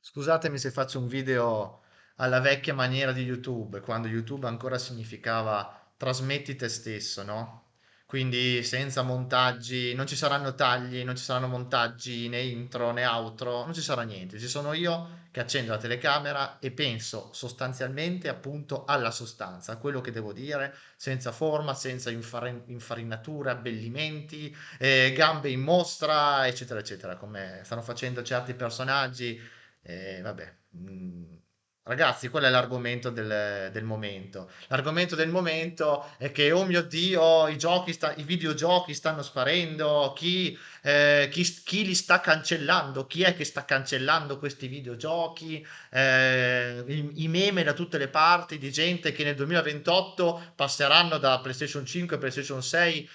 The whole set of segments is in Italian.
Scusatemi se faccio un video alla vecchia maniera di YouTube, quando YouTube ancora significava trasmetti te stesso, no? Quindi senza montaggi, non ci saranno tagli, non ci saranno montaggi né intro né outro, non ci sarà niente. Ci sono io che accendo la telecamera e penso sostanzialmente appunto alla sostanza, a quello che devo dire, senza forma, senza infarinature, abbellimenti, gambe in mostra, eccetera, eccetera, come stanno facendo certi personaggi. Vabbè, ragazzi, qual è l'argomento del momento? L'argomento del momento è che, oh mio Dio, i videogiochi stanno sparendo, chi li sta cancellando? Chi è che sta cancellando questi videogiochi? I meme da tutte le parti di gente che nel 2028 passeranno da PlayStation 5 a PlayStation 6,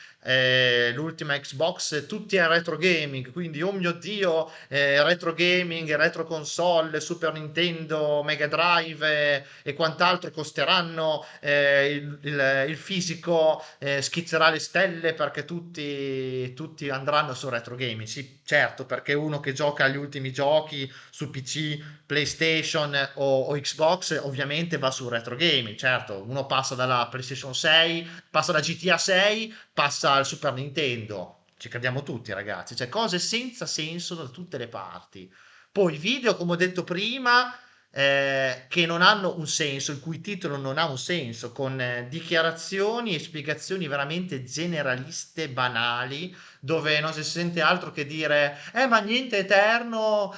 l'ultima Xbox, tutti a retro gaming, quindi oh mio Dio, retro gaming, retro console, Super Nintendo, Mega Drive e quant'altro costeranno, il fisico schizzerà le stelle perché tutti andranno su retro gaming. Sì, certo, perché uno che gioca agli ultimi giochi su PC, PlayStation o Xbox ovviamente va su retro gaming. Certo, uno passa dalla PlayStation 6, passa da GTA 6, passa al Super Nintendo. Ci crediamo tutti, ragazzi. Cioè, cose senza senso da tutte le parti. Poi video, come ho detto prima, che non hanno un senso, il cui titolo non ha un senso, con dichiarazioni e spiegazioni veramente generaliste, banali, dove non si sente altro che dire, ma niente è eterno,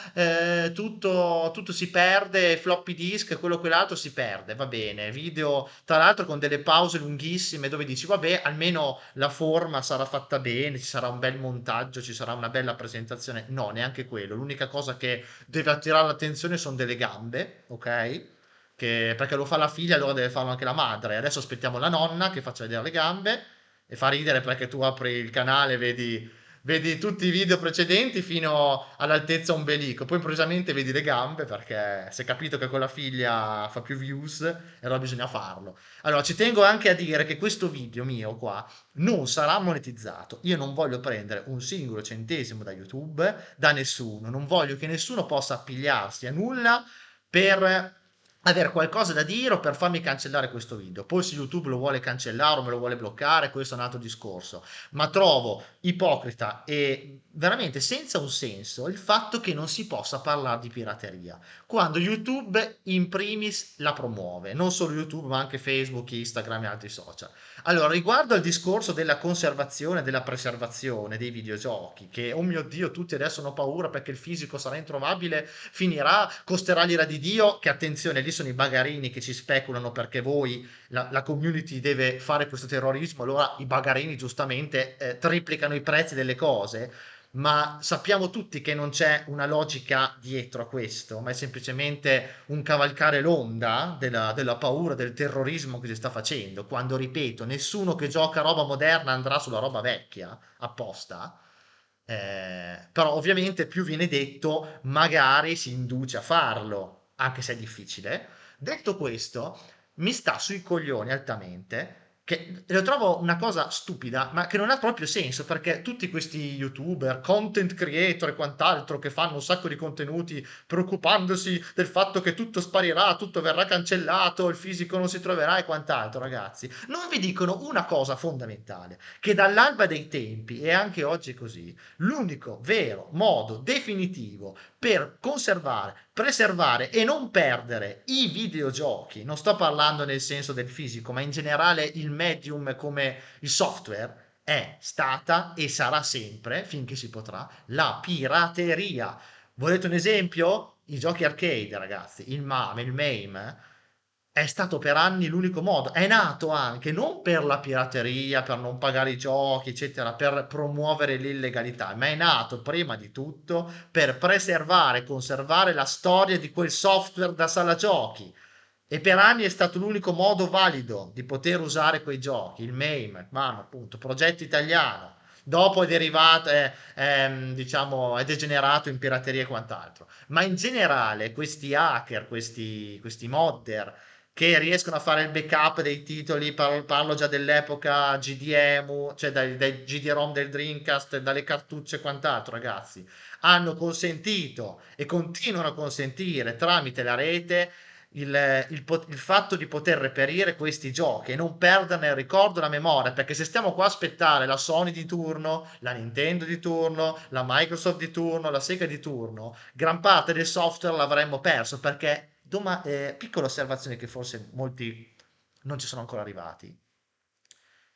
tutto si perde, floppy disk, quello quell'altro si perde, va bene. Video, tra l'altro con delle pause lunghissime dove dici, vabbè, almeno la forma sarà fatta bene, ci sarà un bel montaggio, ci sarà una bella presentazione. No, neanche quello. L'unica cosa che deve attirare l'attenzione sono delle gambe, ok? Perché lo fa la figlia, allora deve farlo anche la madre. Adesso aspettiamo la nonna che faccia vedere le gambe e fa ridere perché tu apri il canale e vedi tutti i video precedenti fino all'altezza ombelico, poi improvvisamente vedi le gambe perché si è capito che con la figlia fa più views e allora bisogna farlo. Allora, ci tengo anche a dire che questo video mio qua non sarà monetizzato. Io non voglio prendere un singolo centesimo da YouTube, da nessuno. Non voglio che nessuno possa appigliarsi a nulla per avere qualcosa da dire o per farmi cancellare questo video. Poi se YouTube lo vuole cancellare o me lo vuole bloccare, questo è un altro discorso. Ma trovo ipocrita e veramente senza un senso il fatto che non si possa parlare di pirateria, quando YouTube in primis la promuove, non solo YouTube, ma anche Facebook, Instagram e altri social. Allora, riguardo al discorso della conservazione, della preservazione dei videogiochi, che, oh mio Dio, tutti adesso hanno paura perché il fisico sarà introvabile, finirà, costerà l'ira di Dio, che attenzione, lì sono i bagarini che ci speculano perché voi, la community deve fare questo terrorismo, allora i bagarini giustamente triplicano i prezzi delle cose, ma sappiamo tutti che non c'è una logica dietro a questo, ma è semplicemente un cavalcare l'onda della paura, del terrorismo che si sta facendo, quando, ripeto, nessuno che gioca a roba moderna andrà sulla roba vecchia apposta. Però ovviamente più viene detto, magari si induce a farlo, anche se è difficile. Detto questo, mi sta sui coglioni altamente, che lo trovo una cosa stupida, ma che non ha proprio senso, perché tutti questi YouTuber, content creator e quant'altro che fanno un sacco di contenuti preoccupandosi del fatto che tutto sparirà, tutto verrà cancellato, il fisico non si troverà e quant'altro, ragazzi, non vi dicono una cosa fondamentale, che dall'alba dei tempi e anche oggi è così, l'unico vero modo definitivo per conservare, preservare e non perdere i videogiochi, non sto parlando nel senso del fisico, ma in generale il medium come il software, è stata e sarà sempre, finché si potrà, la pirateria. Volete un esempio? I giochi arcade, ragazzi, il MAME, il MAME, è stato per anni l'unico modo. È nato anche non per la pirateria, per non pagare i giochi, eccetera, per promuovere l'illegalità, ma è nato prima di tutto per preservare e conservare la storia di quel software da sala giochi. E per anni è stato l'unico modo valido di poter usare quei giochi, il MAME, MAME appunto, progetto italiano. Dopo è derivato, diciamo, è degenerato in pirateria e quant'altro. Ma in generale questi hacker, questi modder, che riescono a fare il backup dei titoli, parlo già dell'epoca GDEMU, cioè dai GD-ROM del Dreamcast, dalle cartucce e quant'altro, ragazzi, hanno consentito e continuano a consentire tramite la rete il fatto di poter reperire questi giochi e non perderne il ricordo e la memoria, perché se stiamo qua a aspettare la Sony di turno, la Nintendo di turno, la Microsoft di turno, la Sega di turno, gran parte del software l'avremmo perso perché, piccola osservazione che forse molti non ci sono ancora arrivati,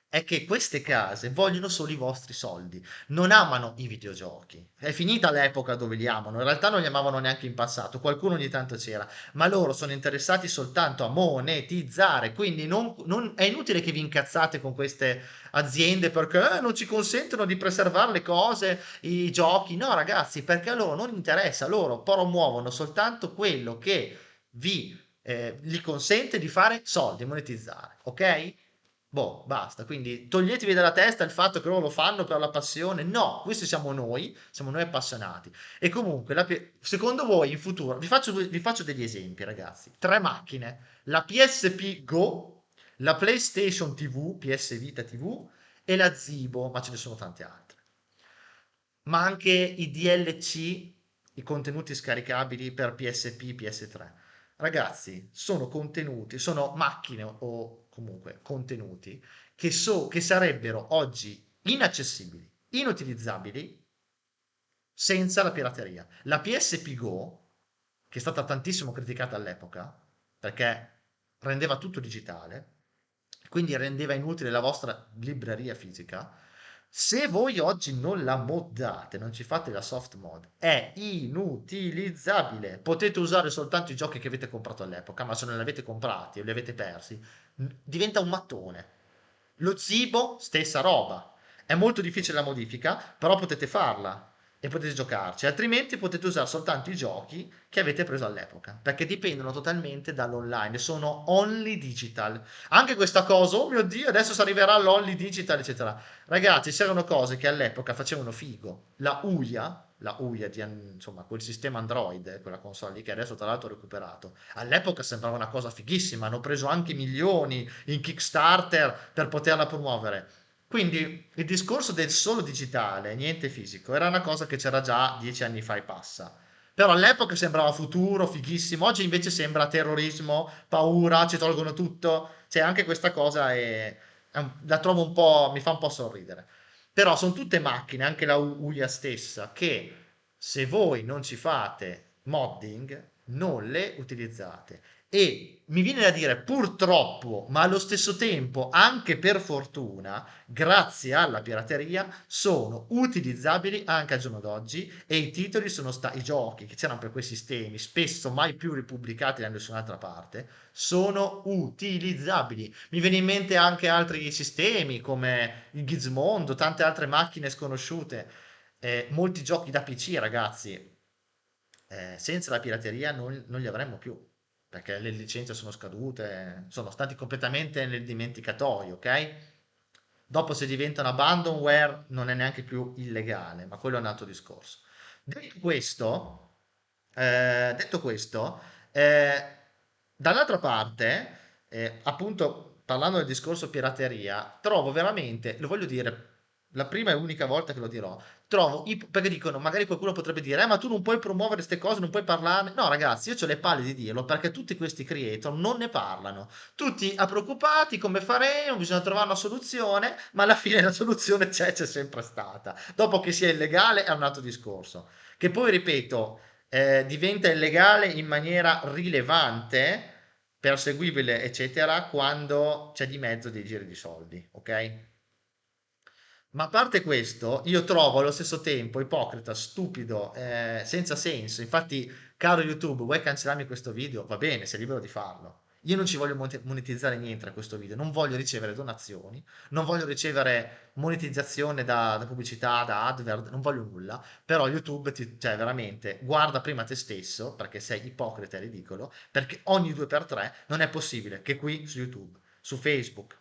è che queste case vogliono solo i vostri soldi, non amano i videogiochi. È finita l'epoca dove li amano, in realtà non li amavano neanche in passato, qualcuno ogni tanto c'era, ma loro sono interessati soltanto a monetizzare, quindi è inutile che vi incazzate con queste aziende perché non ci consentono di preservare le cose, i giochi. No, ragazzi, perché a loro non interessa, loro promuovono soltanto quello che gli consente di fare soldi, monetizzare, ok? Boh, basta. Quindi toglietevi dalla testa il fatto che loro lo fanno per la passione. No, questi siamo noi appassionati. E comunque, secondo voi in futuro, vi faccio degli esempi, ragazzi. Tre macchine, la PSP Go, la PlayStation TV, PS Vita TV e la Zibo, ma ce ne sono tante altre. Ma anche i DLC, i contenuti scaricabili per PSP, PS3. Ragazzi, sono contenuti, sono macchine o comunque contenuti che sarebbero oggi inaccessibili, inutilizzabili senza la pirateria. La PSP Go, che è stata tantissimo criticata all'epoca, perché rendeva tutto digitale, quindi rendeva inutile la vostra libreria fisica. Se voi oggi non la moddate, non ci fate la soft mod, è inutilizzabile. Potete usare soltanto i giochi che avete comprato all'epoca, ma se non li avete comprati o li avete persi, diventa un mattone. Lo Zibo, stessa roba. È molto difficile la modifica, però potete farla e potete giocarci, altrimenti potete usare soltanto i giochi che avete preso all'epoca, perché dipendono totalmente dall'online, sono only digital. Anche questa cosa, oh mio Dio, adesso si arriverà all'only digital, eccetera. Ragazzi, c'erano cose che all'epoca facevano figo. La Uia di, insomma, quel sistema Android, quella console lì che adesso tra l'altro ho recuperato, all'epoca sembrava una cosa fighissima, hanno preso anche milioni in Kickstarter per poterla promuovere. Quindi il discorso del solo digitale, niente fisico, era una cosa che c'era già 10 anni fa e passa. Però all'epoca sembrava futuro, fighissimo, oggi invece sembra terrorismo, paura, ci tolgono tutto. Cioè anche questa cosa la trovo un po', mi fa un po' sorridere. Però sono tutte macchine, anche la Uia stessa, che se voi non ci fate modding, non le utilizzate. E mi viene da dire purtroppo, ma allo stesso tempo anche per fortuna, grazie alla pirateria, sono utilizzabili anche al giorno d'oggi e i titoli sono stati, i giochi che c'erano per quei sistemi, spesso mai più ripubblicati da nessun'altra parte, sono utilizzabili. Mi viene in mente anche altri sistemi come il Gizmondo, tante altre macchine sconosciute, molti giochi da PC, ragazzi, senza la pirateria non li avremmo più, perché le licenze sono scadute, sono stati completamente nel dimenticatoio, ok? Dopo se diventano abandonware non è neanche più illegale, ma quello è un altro discorso. Detto questo, detto questo, dall'altra parte, appunto parlando del discorso pirateria, trovo veramente, lo voglio dire, la prima e unica volta che lo dirò, perché dicono, magari qualcuno potrebbe dire, ma tu non puoi promuovere queste cose, non puoi parlarne. No, ragazzi, io ho le palle di dirlo perché tutti questi creator non ne parlano. Tutti preoccupati come faremo, bisogna trovare una soluzione, ma alla fine la soluzione c'è sempre stata. Dopo che sia illegale è un altro discorso. Che poi, ripeto, diventa illegale in maniera rilevante, perseguibile, eccetera, quando c'è di mezzo dei giri di soldi, ok? Ma a parte questo, io trovo allo stesso tempo ipocrita, stupido, senza senso. Infatti, caro YouTube, vuoi cancellarmi questo video? Va bene, sei libero di farlo. Io non ci voglio monetizzare niente da questo video, non voglio ricevere donazioni, non voglio ricevere monetizzazione da pubblicità, da advert, non voglio nulla. Però YouTube, cioè veramente, guarda prima te stesso, perché sei ipocrita e ridicolo, perché ogni 2x3 non è possibile che qui su YouTube, su Facebook,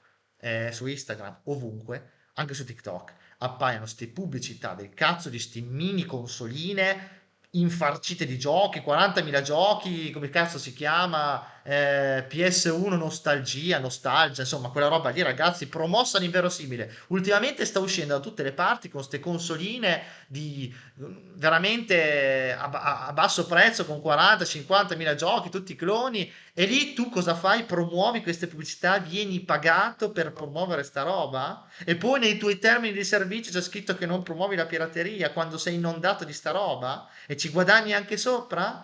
su Instagram, ovunque anche su TikTok, appaiono ste pubblicità del cazzo di ste mini consoline infarcite di giochi, 40.000 giochi, come cazzo si chiama, PS1 nostalgia, nostalgia, insomma, quella roba lì, ragazzi, promossa all'inverosimile. Ultimamente sta uscendo da tutte le parti con ste consoline di veramente a basso prezzo con 40-50 mila giochi, tutti cloni. E lì tu cosa fai? Promuovi queste pubblicità, vieni pagato per promuovere sta roba? E poi nei tuoi termini di servizio c'è scritto che non promuovi la pirateria quando sei inondato di sta roba e ci guadagni anche sopra?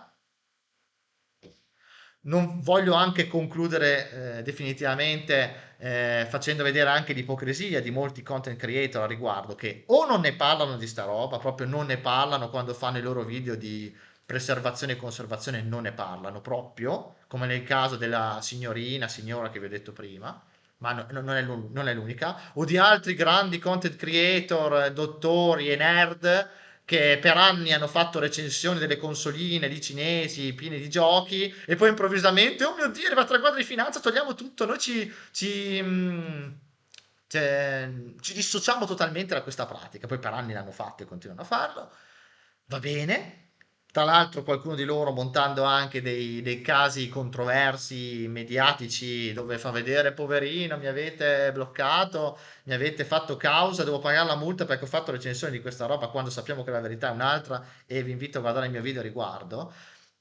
Non voglio anche concludere definitivamente facendo vedere anche l'ipocrisia di molti content creator a riguardo, che o non ne parlano di sta roba, proprio non ne parlano quando fanno i loro video di preservazione e conservazione, non ne parlano proprio, come nel caso della signora che vi ho detto prima, ma non è l'unica, o di altri grandi content creator, dottori e nerd che per anni hanno fatto recensioni delle consoline di cinesi piene di giochi e poi improvvisamente, oh mio Dio, è arrivata la guardia di finanza, togliamo tutto, noi ci dissociamo totalmente da questa pratica. Poi per anni l'hanno fatto e continuano a farlo. Va bene. Tra l'altro qualcuno di loro montando anche dei casi controversi mediatici dove fa vedere, poverino, mi avete bloccato, mi avete fatto causa, devo pagare la multa perché ho fatto recensione di questa roba quando sappiamo che la verità è un'altra e vi invito a guardare il mio video a riguardo.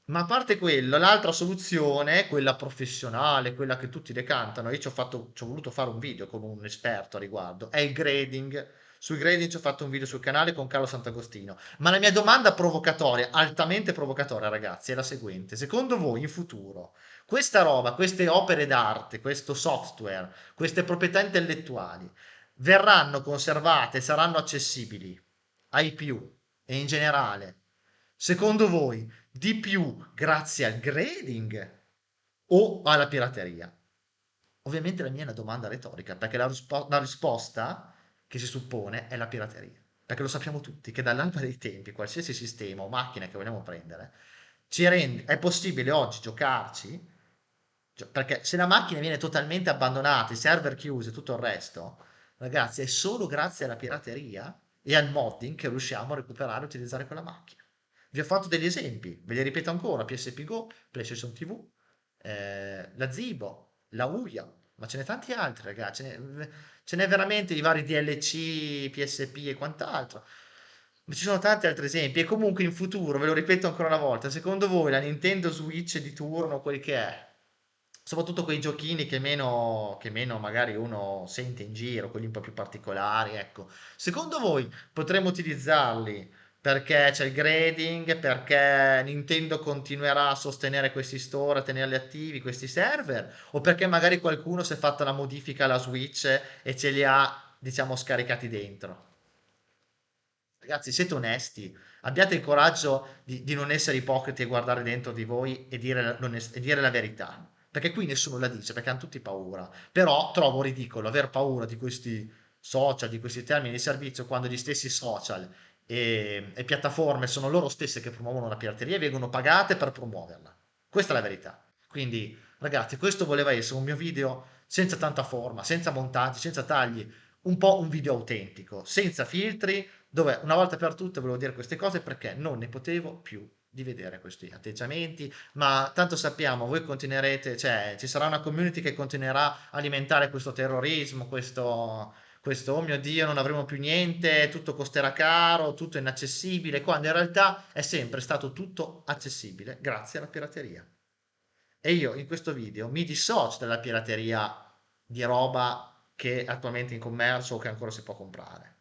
Ma a parte quello, l'altra soluzione, quella professionale, quella che tutti decantano, io ci ho voluto fare un video con un esperto a riguardo, è il grading. Sul grading ci ho fatto un video sul canale con Carlo Sant'Agostino. Ma la mia domanda provocatoria, altamente provocatoria, ragazzi, è la seguente. Secondo voi in futuro questa roba, queste opere d'arte, questo software, queste proprietà intellettuali verranno conservate, saranno accessibili ai più e in generale, secondo voi, di più grazie al grading o alla pirateria? Ovviamente la mia è una domanda retorica, perché la risposta che si suppone è la pirateria. Perché lo sappiamo tutti che dall'alba dei tempi, qualsiasi sistema o macchina che vogliamo prendere, è possibile oggi giocarci, perché se la macchina viene totalmente abbandonata, i server chiusi e tutto il resto, ragazzi, è solo grazie alla pirateria e al modding che riusciamo a recuperare e utilizzare quella macchina. Vi ho fatto degli esempi, ve li ripeto ancora: PSP Go, PlayStation TV, la Zibo, la Uia, ma ce n'è tanti altri, ragazzi. Ce n'è veramente di vari DLC, PSP e quant'altro. Ma ci sono tanti altri esempi. E comunque in futuro, ve lo ripeto ancora una volta, secondo voi la Nintendo Switch di turno, quel che è, soprattutto quei giochini che meno magari uno sente in giro, quelli un po' più particolari, ecco, secondo voi potremmo utilizzarli perché c'è il grading, perché Nintendo continuerà a sostenere questi store, a tenerli attivi, questi server, o perché magari qualcuno si è fatta la modifica alla Switch e ce li ha, diciamo, scaricati dentro? Ragazzi, siete onesti, abbiate il coraggio di non essere ipocriti e guardare dentro di voi e dire la verità. Perché qui nessuno la dice, perché hanno tutti paura. Però trovo ridicolo aver paura di questi social, di questi termini di servizio, quando gli stessi social e piattaforme sono loro stesse che promuovono la pirateria e vengono pagate per promuoverla. Questa è la verità. Quindi, ragazzi, questo voleva essere un mio video senza tanta forma, senza montaggi, senza tagli, un po' un video autentico, senza filtri, dove una volta per tutte volevo dire queste cose perché non ne potevo più di vedere questi atteggiamenti, ma tanto sappiamo, voi continuerete, cioè ci sarà una community che continuerà a alimentare questo terrorismo, questo oh mio Dio, non avremo più niente, tutto costerà caro, tutto inaccessibile, quando in realtà è sempre stato tutto accessibile grazie alla pirateria. E io in questo video mi dissocio dalla pirateria di roba che è attualmente in commercio o che ancora si può comprare.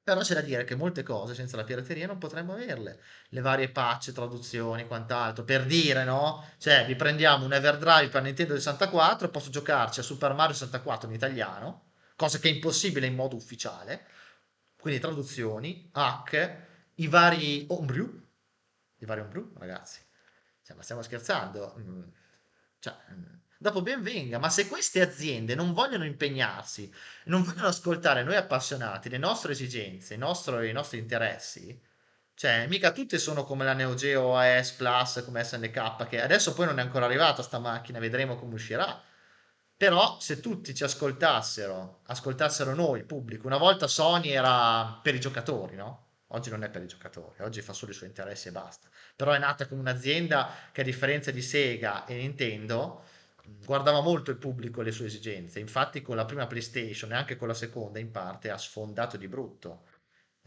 Però c'è da dire che molte cose senza la pirateria non potremmo averle. Le varie patch, traduzioni, quant'altro. Per dire, no? Cioè, vi prendiamo un Everdrive per Nintendo 64, posso giocarci a Super Mario 64 in italiano, cosa che è impossibile in modo ufficiale. Quindi traduzioni, hack, i vari homebrew, ragazzi. Cioè, ma stiamo scherzando? Cioè, dopo ben venga, ma se queste aziende non vogliono impegnarsi, non vogliono ascoltare noi appassionati, le nostre esigenze, i nostri interessi, cioè, mica tutte sono come la Neo Geo AES Plus, come SNK, che adesso poi non è ancora arrivata sta macchina, vedremo come uscirà. Però se tutti ci ascoltassero noi, pubblico, una volta Sony era per i giocatori, no? Oggi non è per i giocatori, oggi fa solo i suoi interessi e basta. Però è nata come un'azienda che a differenza di Sega e Nintendo guardava molto il pubblico e le sue esigenze. Infatti con la prima PlayStation e anche con la seconda in parte ha sfondato di brutto.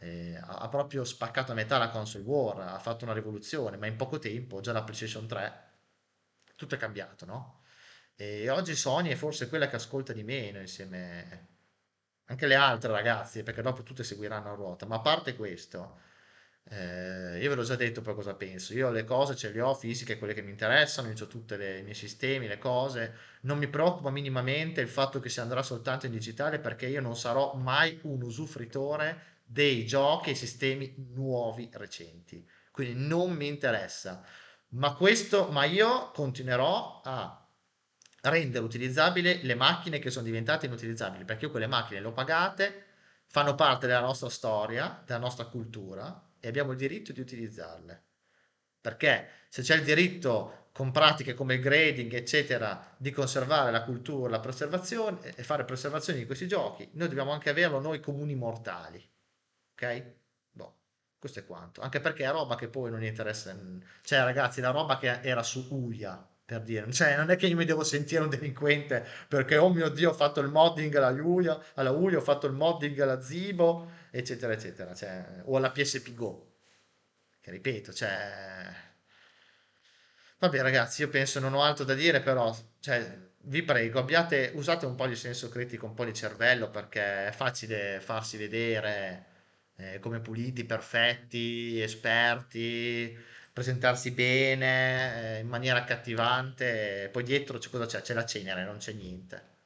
Ha proprio spaccato a metà la console war, ha fatto una rivoluzione, ma in poco tempo, già la PlayStation 3, tutto è cambiato, no? E oggi Sony è forse quella che ascolta di meno insieme anche le altre ragazzi, perché dopo tutte seguiranno a ruota. Ma a parte questo, io ve l'ho già detto poi cosa penso. Io le cose ce le ho fisiche, quelle che mi interessano, io ho tutti i miei sistemi, le cose. Non mi preoccupa minimamente il fatto che si andrà soltanto in digitale perché io non sarò mai un usufruitore dei giochi e sistemi nuovi recenti. Quindi non mi interessa. Ma io continuerò a rendere utilizzabili le macchine che sono diventate inutilizzabili, perché io quelle macchine le ho pagate, fanno parte della nostra storia, della nostra cultura e abbiamo il diritto di utilizzarle. Perché se c'è il diritto con pratiche come il grading, eccetera, di conservare la cultura, la preservazione e fare preservazione di questi giochi, noi dobbiamo anche averlo noi comuni mortali. Ok? Boh, questo è quanto. Anche perché è roba che poi non interessa. Cioè, ragazzi, la roba che era su Uia, per dire. Cioè, non è che io mi devo sentire un delinquente perché, oh mio Dio, ho fatto il modding alla Uia, ho fatto il modding alla Zibo, eccetera, eccetera. Cioè, o alla PSP Go. Che ripeto, cioè... Vabbè, ragazzi, io penso non ho altro da dire, però, cioè, vi prego, usate un po' di senso critico, un po' di cervello, perché è facile farsi vedere come puliti, perfetti, esperti, presentarsi bene, in maniera accattivante, e poi dietro c'è cosa c'è? C'è la cenere, non c'è niente.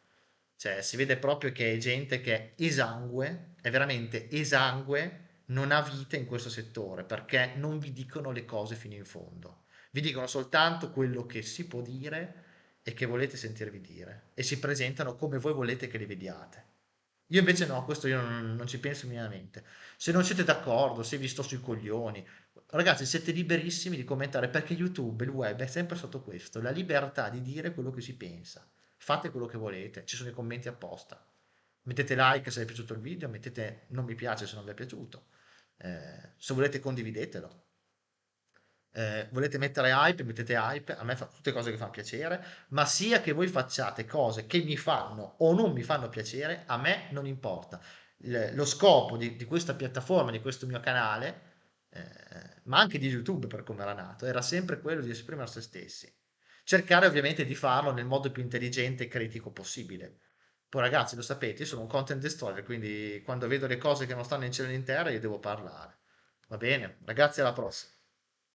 Cioè, si vede proprio che è gente che è esangue, è veramente esangue, non ha vita in questo settore, perché non vi dicono le cose fino in fondo. Vi dicono soltanto quello che si può dire e che volete sentirvi dire e si presentano come voi volete che li vediate. Io invece no, questo io non ci penso minimamente. Se non siete d'accordo, se vi sto sui coglioni, ragazzi, siete liberissimi di commentare perché YouTube, il web è sempre sotto questo, la libertà di dire quello che si pensa. Fate quello che volete, ci sono i commenti apposta. Mettete like se vi è piaciuto il video, mettete non mi piace se non vi è piaciuto. Se volete condividetelo. Volete mettere hype, mettete hype, a me fa tutte cose che fanno piacere, ma sia che voi facciate cose che mi fanno o non mi fanno piacere, a me non importa. Lo scopo di questa piattaforma, di questo mio canale, ma anche di YouTube per come era nato, era sempre quello di esprimere se stessi. Cercare ovviamente di farlo nel modo più intelligente e critico possibile. Poi ragazzi, lo sapete, io sono un content destroyer, quindi quando vedo le cose che non stanno in cielo e in terra, io devo parlare. Va bene? Ragazzi, alla prossima.